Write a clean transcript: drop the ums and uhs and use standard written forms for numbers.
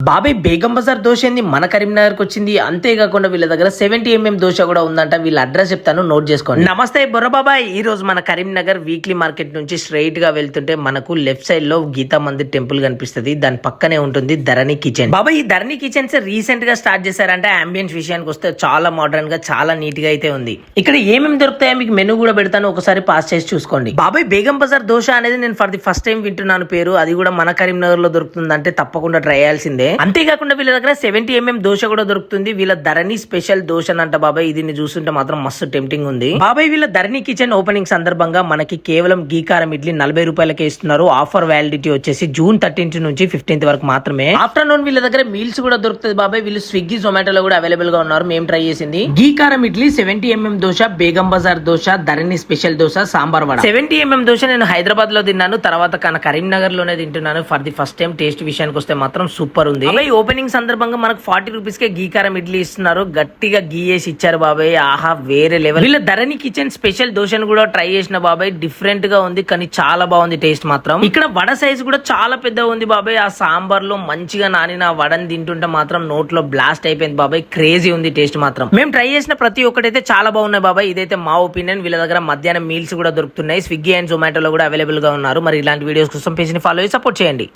బాబాయ్ బేగం బజార్ దోశ ఏంది మన కరీంనగర్కి వచ్చింది. అంతేకాకుండా వీళ్ళ దగ్గర 70 mm దోశ కూడా ఉందంట. వీళ్ళ అడ్రస్ చెప్తాను, నోట్ చేసుకోండి. నమస్తే బొర్రబాబాయ్. ఈ రోజు మన కరీంనగర్ వీక్లీ మార్కెట్ నుంచి స్ట్రైట్ గా వెళ్తుంటే మనకు లెఫ్ట్ సైడ్ లో గీతా మందిర్ టెంపుల్ కనిపిస్తుంది. దాని పక్కనే ఉంటుంది ధరణి కిచెన్. బాబాయ్ ఈ ధరణి కిచెన్స్ రీసెంట్ గా స్టార్ట్ చేశారంటే అంబియన్స్ విషయానికి వస్తే చాలా మోడర్న్ గా చాలా నీట్ గా అయితే ఉంది. ఇక్కడ ఏమేమి దొరుకుతాయో మీకు మెనూ కూడా పెడతాను, ఒకసారి పాస్ చేసి చూసుకోండి. బాబాయ్ బేగం బజార్ దోశ అనేది నేను ఫర్ ది ఫస్ట్ టైం వింటున్నాను పేరు. అది కూడా మన కరీంనగర్ లో దొరుకుతుంది అంటే తప్పకుండా ట్రై చేయాల్సిందే. అంతేకాకుండా వీళ్ళ దగ్గర 70 mm దోశ కూడా దొరుకుతుంది. వీళ్ళ ధరణి స్పెషల్ దోశ అంట బాబాయ్. దీన్ని చూస్తుంటే మాత్రం మస్తు టెంప్టింగ్ ఉంది బాబాయ్. వీళ్ళ ధరణి కిచెన్ ఓపెనింగ్ సందర్భంగా మనకి కేవలం గీ కారం ఇడ్లీ 40 రూపాయలకే ఇస్తున్నారు. ఆఫర్ వ్యాలిడిటీ వచ్చేసి జూన్ 13 నుంచి 15 వరకు మాత్రమే. ఆఫ్టర్నూన్ వీళ్ళ దగ్గర మీల్స్ కూడా దొరుకుతుంది బాబాయ్. వీళ్ళు స్విగ్గీ జొమాటోలో కూడా అవైలబుల్ గా ఉన్నారు. మేము ట్రై చేసింది గీ కారం ఇడ్లీ, 70 mm దోశ, బేగం బజార్ దోశ, ధరణి స్పెషల్ దోశ, సాంబార్ వడ. 70 mm దోశ నేను హైదరాబాద్ లో తిన్నాను, తర్వాత కరీంనగర్ లోనే తింటున్నాను for the first time. Taste విషయానికి వస్తే మాత్రం సూపర్ ఉంది. ఓపెనింగ్ సందర్భంగా మనకు 40 రూపీస్ కే గీ కారం ఇడ్లీ ఇస్తున్నారు. గట్టిగా గీ వేసి ఇచ్చారు బాబాయ్. ఆహా వేరే లెవెల్. వీళ్ళ ధరణి కిచెన్ స్పెషల్ దోశను కూడా ట్రై చేసిన బాబాయ్. డిఫరెంట్ గా ఉంది కానీ చాలా బాగుంది టేస్ట్ మాత్రం. ఇక్కడ వడ సైజ్ కూడా చాలా పెద్దగా ఉంది బాబాయ్. ఆ సాంబార్ లో మంచిగా నానిన వడని తింటుంటే మాత్రం నోట్లో బ్లాస్ట్ అయిపోయింది బాబాయ్. క్రేజీ ఉంది టేస్ట్ మాత్రం. మేము ట్రై చేసిన ప్రతి ఒక్కటైతే చాలా బాగున్నాయి బాబాయ్. ఇదైతే మా ఒపీనియన్. వీళ్ళ దగ్గర మధ్యాహ్నం మీల్స్ కూడా దొరుకుతున్నాయి. స్విగ్గీ అండ్ జొమాటోలో కూడా అవైలబుల్ గా ఉన్నారు. మరి ఇలాంటి వీడియోస్ కోసం పేజ్ ని ఫాలో చేసి సపోర్ట్ చేయండి.